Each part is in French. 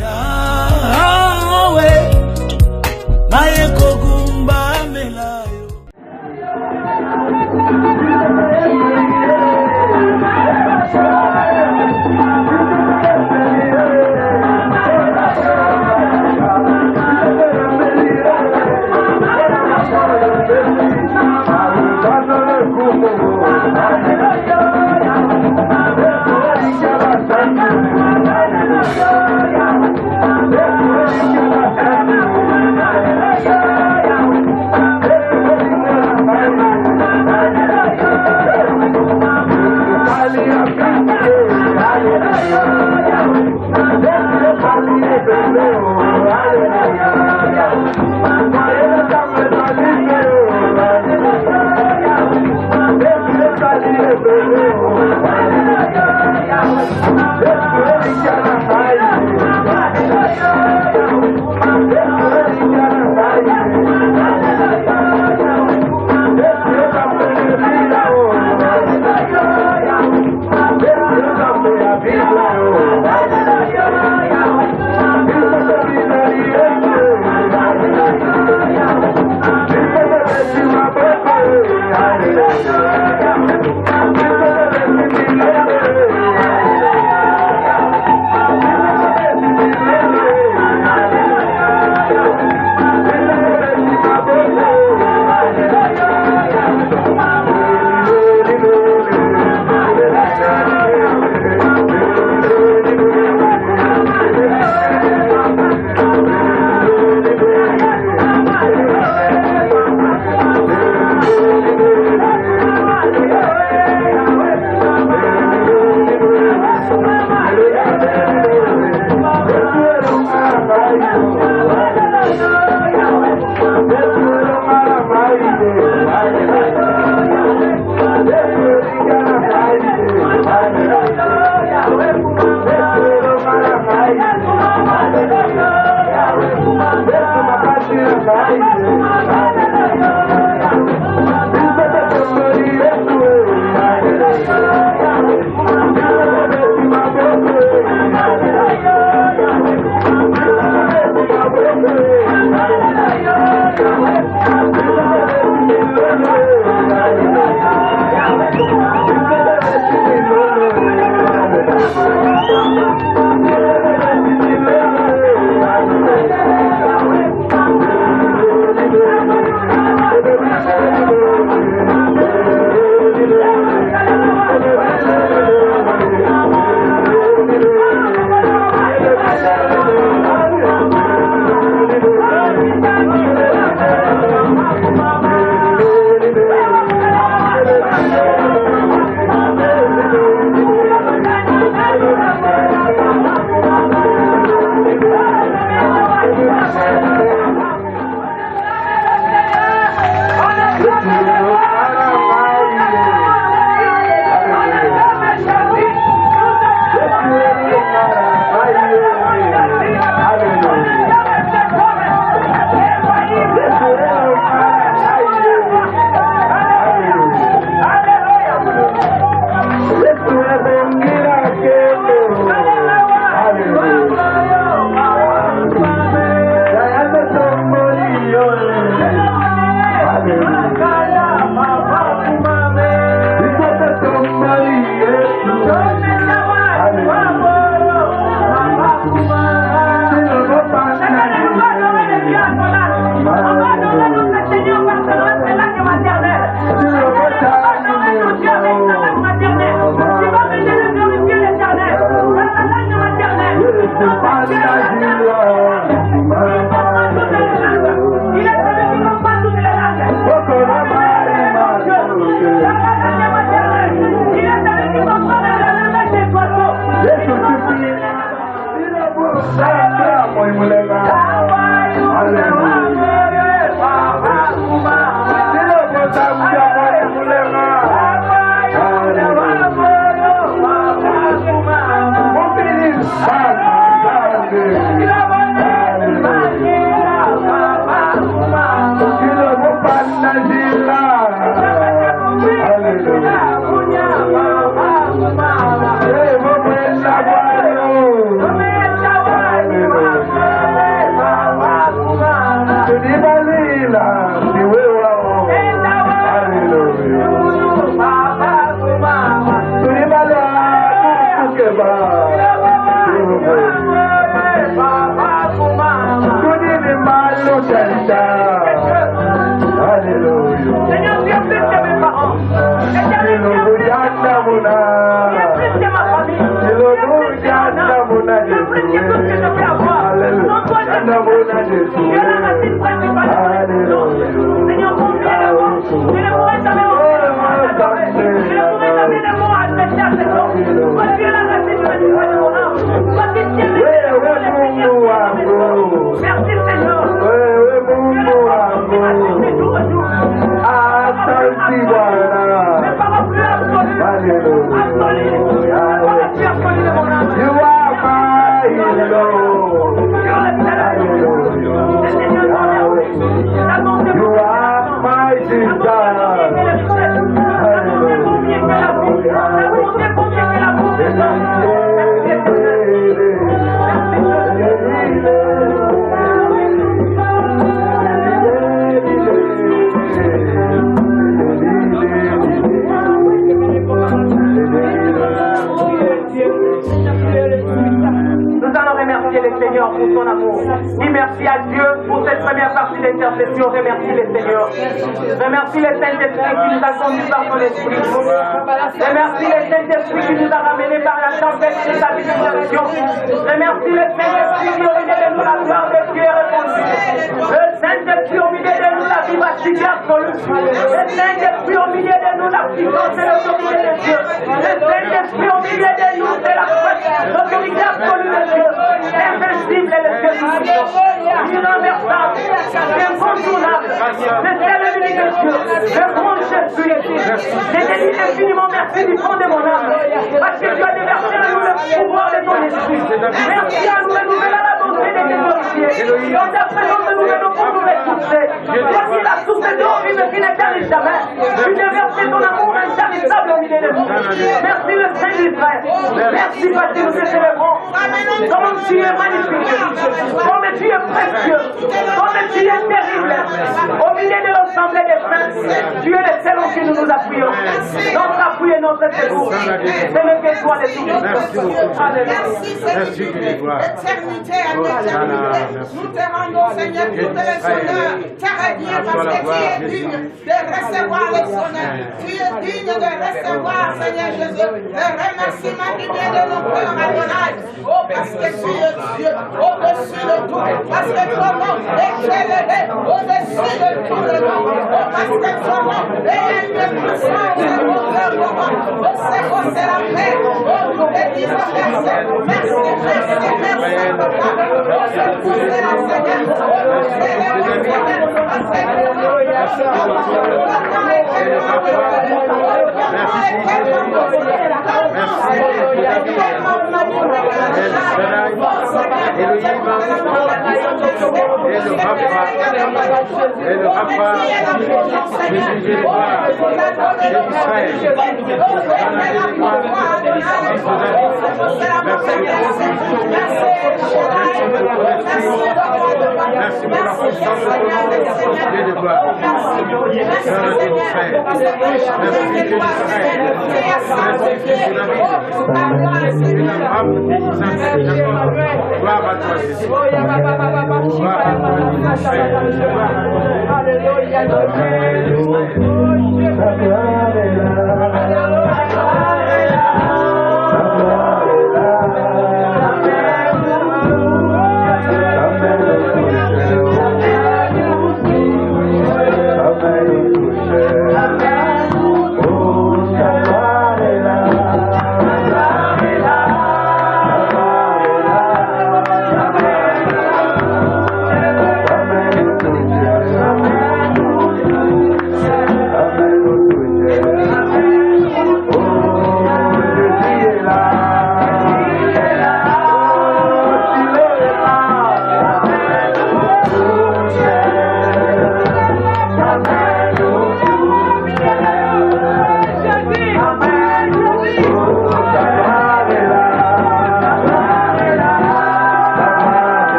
Yahweh naye kogumba melayo. Hallelujah. voici tout ce que je veux avoir. Dans toi, je suis. Tu es la racine principale de mon existence. Seigneur, conduis-le-moi. Je ne pourrai jamais ouvrir le mot à t'adorer. Je ne pourrai jamais le mot à adresser à cet homme. Toi, tu es la racine principale de mon âme. Toi qui tiens les merci Seigneur. Mes paroles plus absolues. Absolues de mon âme. You are my Lord. You are mighty God. Nous allons remercier le Seigneur pour son amour. Dis merci à Dieu pour cette première partie d'intercession. Remercie le Seigneur. Remercie le Saint-Esprit qui nous a conduits par son esprit. Remercie le Saint-Esprit qui nous a ramenés par la tempête de sa visitation. Remercie le Saint-Esprit qui au milieu de nous la gloire de Dieu est répandue. Le Saint-Esprit au milieu de nous la vivacité absolue. Le Saint-Esprit au milieu de nous la puissance et l'autorité de Dieu. Le Saint-Esprit au milieu de nous c'est la force, l'autorité absolue de Dieu. Invincible est le Dieu tout-puissant. Inrenversable, incontournable. C'est le unique de Dieu. Le grand Jésus est ici. Je te dis infiniment merci du fond de mon âme. Parce que tu as déversé en nous le pouvoir de ton esprit. Merci à nous renouveler la bonté de tes glorifiés. Dans ta présence, nous venons pour nous ressourcer. Toi qui es la source d'eau vive qui ne tarisse jamais. Tu déverses ton amour intarissable au milieu de nous. Merci le Saint d'Israël. Merci parce que nous te célébrons. Comme tu es magnifique. Comme tu es précieux. Comme tu es terrible. Au milieu de l'assemblée des saints, tu es le seul en qui nous nous appuyons. Notre appui et notre secours. C'est le que toi les tout. Merci Seigneur. D'éternité à l'éternité. Nous te rendons Seigneur toutes les honneurs. Car bien parce que tu es digne de recevoir les honneurs. Tu es digne de recevoir Seigneur Jésus le remerciement qui vient de nos cœurs Adonai. Oh parce que tu es Dieu au-dessus de tout. Parce que ton nom est élevé au-dessus de tout le nom. Oh parce que ton nom est le puissant de notre moment. Oh c'est la paix. Oh nous te disons merci. Merci, merci, merci. Oh c'est tout c'est la Seigneur. Oh c'est le Merci pour la puissance de ton nom, Dieu de gloire.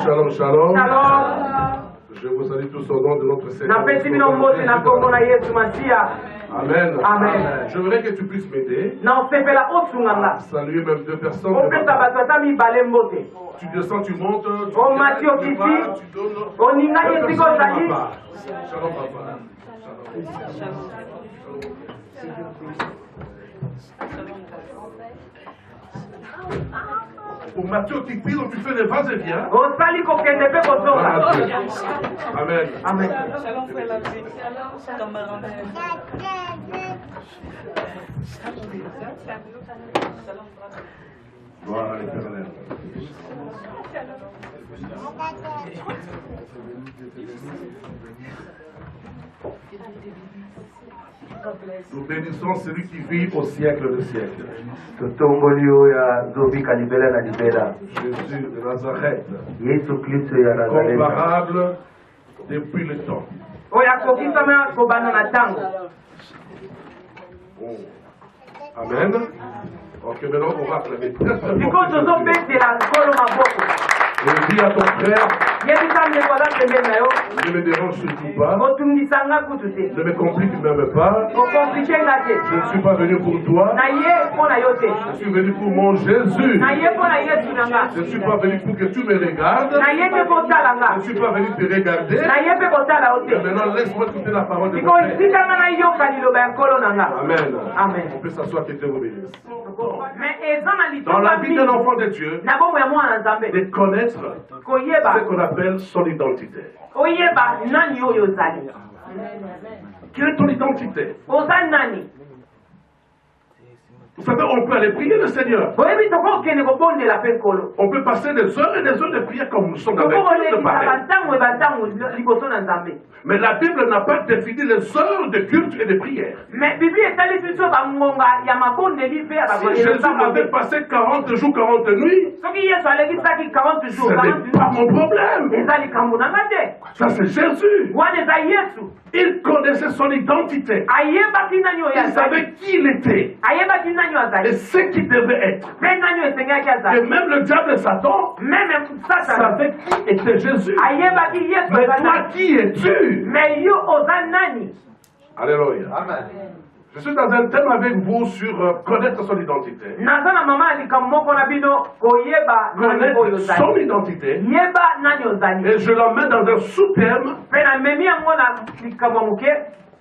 Shalom, shalom. Shalom. Je vous salue tous au nom de notre Seigneur. Napesi bino mbote na kombo na Yesu Masia. Amen. Amen. Je voudrais que tu puisses m'aider. Na osepela osunganga. Saluer même deux personnes. Opesa bato ata mibale mbote. Tu descends, tu montes. Tu O mati okiti. Oninga esiko ozali. Shalom, papa. Au Matthieu qui prie, donc tu fais des vases et viens. Osali kokende pe kozonga. Amen. Amen. Gloire à l'Éternel. Nous bénissons celui qui vit au siècle des siècles. Jésus de Nazareth. Comparable depuis le temps. Oya kokisama kobana na tango. Amen. Ok, maintenant on va acclamer très très Siko fort. tozopesela nkolo maboko. Et dis à ton frère, Yebisa ndeko aza pembeni na yo. ne me dérange surtout pas, Kotungisanga kutu te. ne me complique même pas. Kokomplike nga te. Je ne suis pas venu pour toi, Na ye mpo na yo te. je suis venu pour mon Jésus. Na ye mpo na Yesu na nga. Je ne suis pas venu pour que tu me regardes, Na ye mpe kotala nga. je ne suis pas venu te regarder. Na ye mpe kotala yo Mais te. maintenant laisse-moi écouter la parole de Siko mon Père. esikanga na yoka liloba ya nkolo na nga. Amen. Amen. On peut s'asseoir, que Dieu vous bénisse. Mais eza na Dans la litomba vie d'un enfant de Dieu, na bomoi ya mwana nzambe de connaître koyeba ce qu'on appelle son identité. oyeba nani oyo ozali. Quelle est ton identité? Oza nani? Vous savez, on peut aller prier le Seigneur. Oyebi tokokende kobondela mpe nkolo. On peut passer des heures et des heures de prière comme nous sommes avec Dieu de tokokolekisa pareil. bantango e bantango liboso na nzambe. Mais la Bible n'a pas défini les heures de culte et de prière. Mais bibi etali biso bangonga ya mabondeli mpe ya Si bakondela Jésus nzambe avait te. passé 40 jours, 40 nuits, soki yesu alekisaki 40 ce jours 40 n'est pas mon problème. eza likambo na nga te. Ça, c'est Jésus. wana eza yesu. Il connaissait son identité. ayebaki nani oyo Il azali. savait qui il était ayebaki nani oyo et azali. ce qu'il devait être. mpe nani oyo esengaki Et azali. même le diable et Satan meme satana savaient qui était Jésus. ayebaki yesu Mais aza toi, nani. qui es-tu? mais yo oza nani. Alléluia. Je suis dans un thème avec vous sur connaître son identité. naza na mama ya likambo moko na bino koyeba nani oyo Connaître son ozali. identité. yeba nani ozali. Et je l'emmène dans un sous-terme, mpe namemi yango na likambo ya moke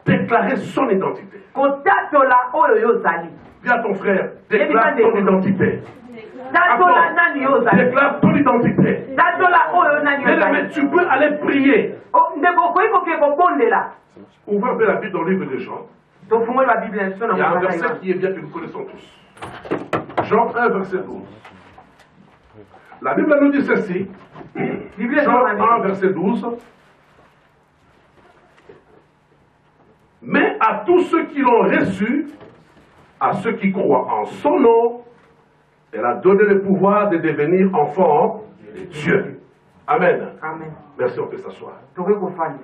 déclarer son identité. kotatola oyo yo ozali. Dis à ton frère, déclare ton identité. tatola nani yo ozali. Déclare ton identité. tatola oyo nani yo Mais ozali. tu peux aller prier. ndeko okoki koke kobondela. Ouvrez un peu la Bible dans le livre de Jean. tofungoli babible na biso na Il y a un mokanda verset qui est bien que nous connaissons tous. Jean 1, verset 12. La Bible nous dit ceci. Jean 1, verset 12. Mais à tous ceux qui l'ont reçu, à ceux qui croient en son nom, elle a donné le pouvoir de devenir enfants de Dieu. Amen. Amen. Merci, on peut s'asseoir. tokoki kofanda.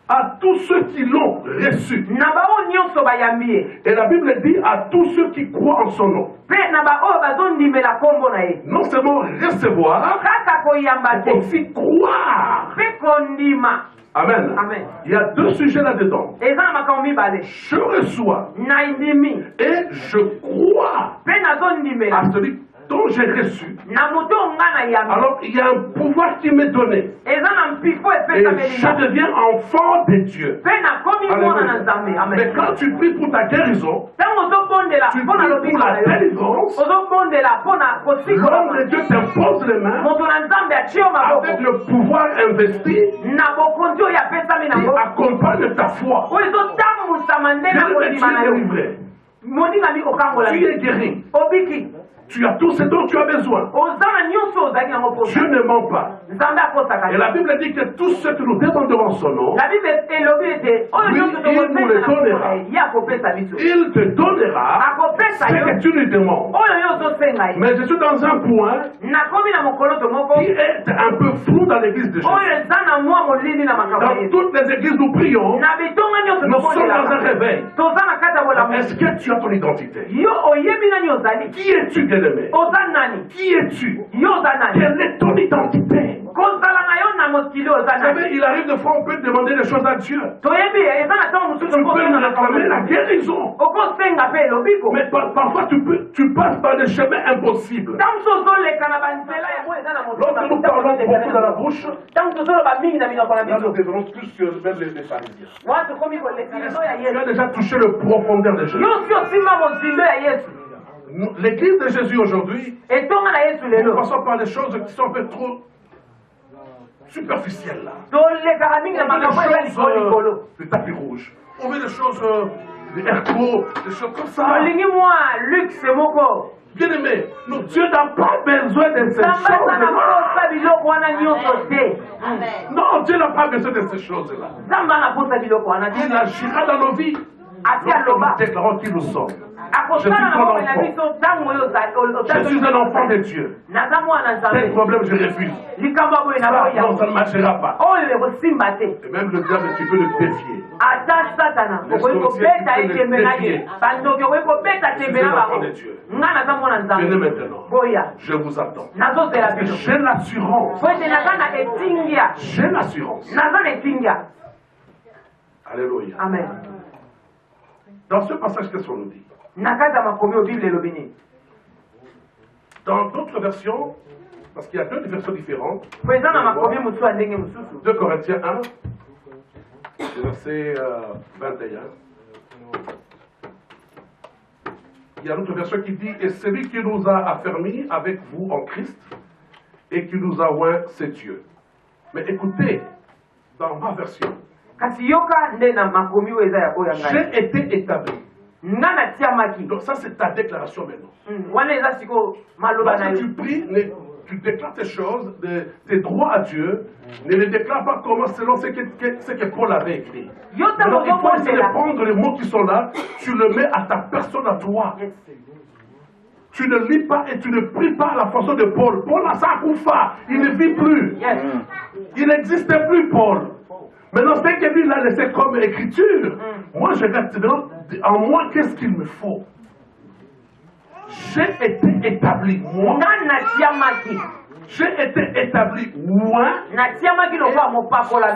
À tous ceux qui l'ont reçu. na bao nyonso bayambi ye. Et la Bible dit à tous ceux qui croient en son nom. mpe na baoyo bazondimela nkombo na ye. Non seulement recevoir, kaka koyamba mais te aussi croire. mpe kondima. Amen. Amen. Il y a deux sujets là-dedans. eza na makambo mibale. Je reçois naindimi et je crois mpe nazondimela à celui dont j'ai reçu. na moto nga na yambi. Alors il y a un pouvoir qui m'est donné. eza na mpiko Et epesameli je nga. deviens enfant de Dieu. mpe nakomi mwana na nzambe. Mais amen. quand tu pries pour ta guérison, ntango ozobondela tu mpo na pries lobiko pour na la yo. délivrance, ozobondela mpo na l'homme de kosikola. Dieu t'impose les mains moto na nzambe atie yo avec maboko le pouvoir investi na bokonzi oyo apesami qui nango accompagne ta foi. oyo ezotambusama nde na Bien-aimé, tu kondima na es yo. délivré. moninga mi kokangola Tu es guéri. obiki Tu as tout ce dont tu as besoin. oza na nyonso ozali yango posa. Dieu ne ment pas. nzambe akosaka Et la Bible dit que tout ce que nous demanderons en son nom, la bible elobi ete oyo Oui, nyonso il nous le donnera. tokosenga ye akopesa biso il te donnera akopesa ce yo que tu lui demandes. oyo yo ozosenga ye. Mais je suis dans un point nakomi na mokoloto moko qui est un peu flou dans l'église de Jésus. oyo eza na mwa molili na makambo Dans ye. toutes les églises nous prions, na bitonga nyonso nous sommes dans un tokondela réveil. toza na kati ya bolamu. Est-ce que tu as ton identité? yo oyebi nani ozali. Qui es-tu, bien-aimé? Qui es-tu? Quelle est ton identité? Vous savez, il arrive de fois on peut demander des choses à Dieu. Tu peux me réclamer la guérison. Mais parfois tu passes par des chemins impossibles. Lorsque nous parlons beaucoup dans la bouche, là nous devenons plus que même les pharisiens. Tu as déjà touché le profondeur de Jésus. L'église de Jésus aujourd'hui, nous passons par des choses qui sont un peu trop superficielles là. Des choses du tapis rouge. On veut des choses des airco, des choses comme ça. Bien aimé, Dieu n'a pas besoin de ces choses-là. Non, Dieu n'a pas besoin de ces choses-là. Il agira dans nos vies. Nous déclarons qui nous sommes. Je suis ton enfant. Je suis un enfant de Dieu. Tel problème, je refuse. Non, ça ne marchera pas. Et même le diable, tu peux le défier. Les sorciers, tu peux le défier. Je suis un enfant de Dieu. Venez maintenant. Je vous attends. J'ai l'assurance. J'ai l'assurance. Alléluia. Amen. Dans ce passage, qu'est-ce qu'on nous dit? Dans d'autres versions, parce qu'il y a deux versions différentes, 2 Corinthiens 1, verset 21. Il y a une autre version qui dit: et celui qui nous a affermis avec vous en Christ et qui nous a oint, c'est Dieu. Mais écoutez, dans ma version, j'ai été établi. Donc ça c'est ta déclaration maintenant. Lorsque tu pries, tu déclares tes choses, tes droits à Dieu, ne les déclare pas comment selon ce que Paul avait écrit. Alors il faut essayer de prendre les mots qui sont là, tu le mets à ta personne à toi. Tu ne lis pas et tu ne pries pas à la façon de Paul. Paul a sa koufa, il ne vit plus. Il n'existait plus Paul. Maintenant, ce que lui l'a laissé comme écriture, moi je reste en moi, qu'est-ce qu'il me faut? J'ai été établi, moi. J'ai été établi, moi.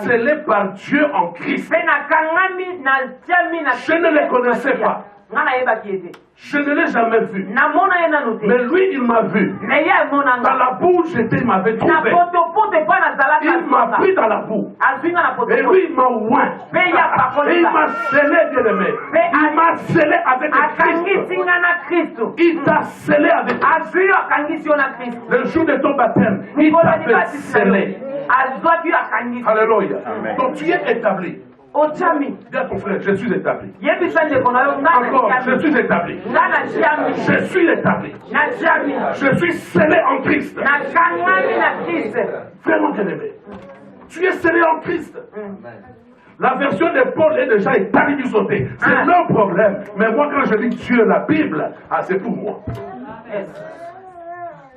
Scellé par Dieu en Christ. Je ne le connaissais pas. Je ne l'ai jamais vu. Mais lui, il m'a vu. Dans la boue, il m'avait trouvé. Il m'a pris dans la boue. Et lui, il m'a oint. Et il m'a scellé, bien-aimé. Il m'a scellé avec Christ. Il t'a scellé avec Christ. Le jour de ton baptême, il t'a fait sceller. Alléluia. Donc tu es établi. Dis à ton frère, je suis établi. Encore, je suis établi. Je suis établi. Je suis scellé en Christ. Vraiment bien-aimé. Tu es scellé en Christ. La version de Paul est déjà établie du sauté. C'est leur problème. Mais moi, quand je lis Dieu, la Bible, c'est pour moi.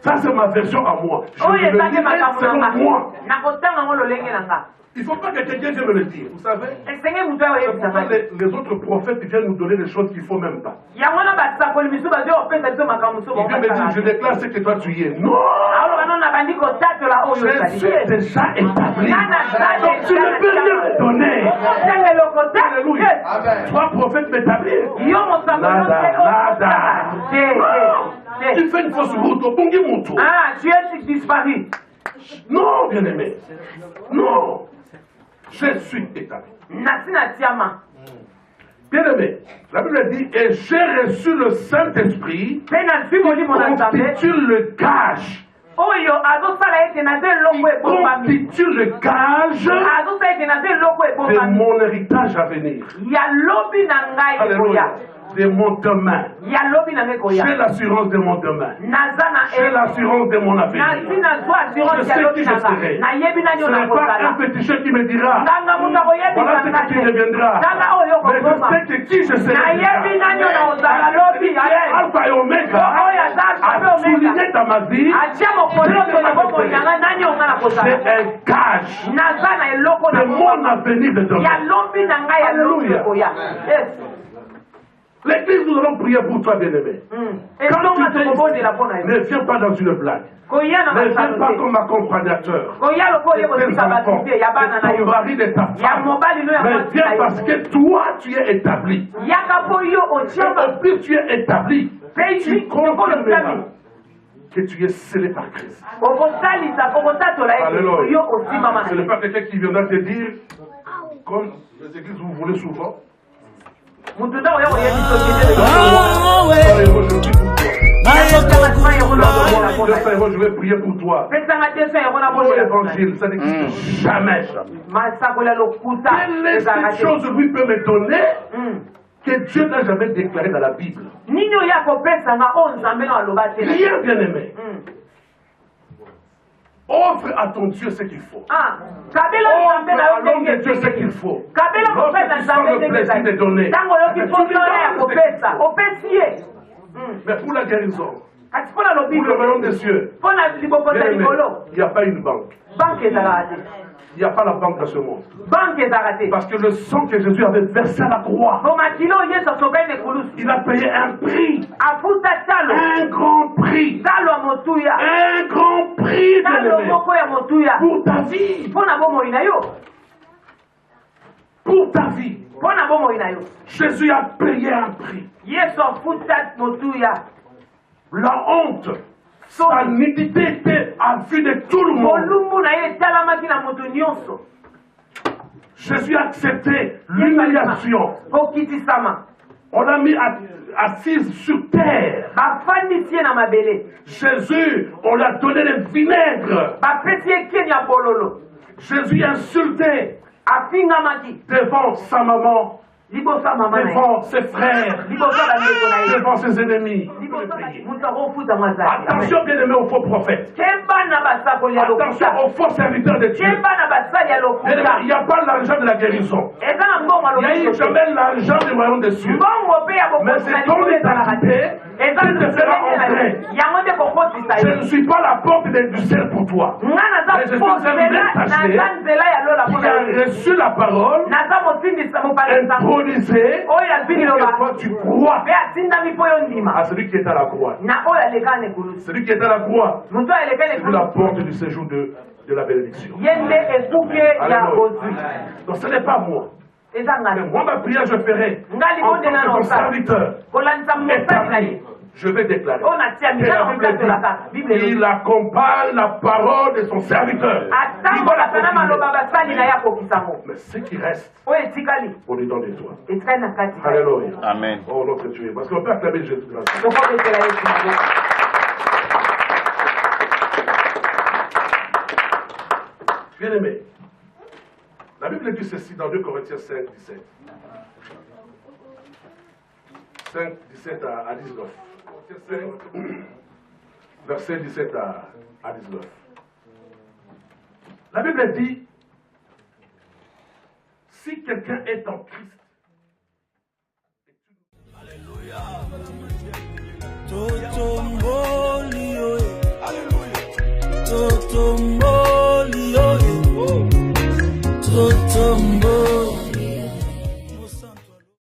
Ça, c'est ma version à moi. Je le dis selon moi. Il ne faut pas que quelqu'un vienne me le dire, vous savez. Les autres prophètes viennent nous donner des choses qu'il ne faut même pas. Ils viennent me dire, je déclare ce que toi tu y es. Non! Je suis déjà établi. Donc tu ne peux rien me donner. Alléluia. Toi, prophète, m'établir. Nada. Tu fais une fausse route au Bungi Moutou. Tu es disparu. Non, bien-aimé. Non. Je suis établi. Bien-aimé, la Bible dit, et j'ai reçu le Saint-Esprit qui constitue le gage. Constitue le gage de mon héritage à venir. Alléluia. De mon demain. J'ai l'assurance de mon demain. J'ai l'assurance de mon avenir. Je sais qui je serai. Ce n'est pas un petit chef qui me dira voilà ce que tu deviendras. Mais je sais que qui je serai. Alpha et Omega a souligné dans ma vie. C'est un gage de mon avenir de demain. Alléluia. L'église nous allons prier pour toi, bien-aimé. Quand tu ne viens pas dans une blague. Ne viens pas comme accompagnateur. Tes enfants, ton mari de ta femme. Mais viens parce que toi, tu es établi. Et au plus tu es établi, tu comprends que tu es scellé par Christ. Alléluia. Ce n'est pas quelqu'un qui viendra te dire, comme les églises vous voulez souvent. Je vais prier pour toi. Pour l'évangile, ça n'existe jamais. Quelle est cette chose que lui peut me donner que Dieu n'a jamais déclaré dans la Bible? Rien, bien-aimé. Offre à ton Dieu ce qu'il faut. Offre à l'homme de Dieu ce qu'il faut. Lorsque tu sens le plaisir de donner, mais pour la guérison, pour le royaume des cieux, il n'y a pas une banque. Il n'y a pas la banque dans ce monde. Parce que le sang que Jésus avait versé à la croix, il a payé un prix. Un grand prix. Un grand prix pour ta vie. Pour ta vie. Jésus a payé un prix. La honte, sa nudité était à vue de tout le monde. Jésus a accepté l'humiliation. On l'a mis assise sur terre. Jésus, on l'a donné le vinaigre. Jésus insulté devant sa maman, devant ses frères, devant ses ennemis. Attention, bien-aimé, aux faux prophètes. Attention aux faux serviteurs de Dieu. Il n'y a pas l'argent de la guérison. Il n'y a jamais l'argent du royaume des cieux. Mais c'est ton identité qui te fera entrer. Je ne suis pas la porte du ciel pour toi. Mais je suis un messager qui a reçu la parole, intronisé, et toi tu crois à celui qui est à la croix. Celui qui est à la croix, c'est la porte du séjour de la bénédiction. Donc ce n'est pas moi. Mais moi, ma prière, je ferai en tant que ton serviteur établi. Je vais déclarer. Il accompagne la parole de son serviteur. Mais ce qui reste, on lui donne des toi. Alléluia. Amen. Oh notre Dieu. Parce qu'on peut acclamer Jésus grâce. Bien-aimé, la Bible dit ceci dans 2 Corinthiens 5, 17. 5, 17 à 19. 5, verset 17 à 19. La Bible dit, si quelqu'un est en Christ, Alléluia. Totombolio. Alléluia. Totombolio. Totombolio.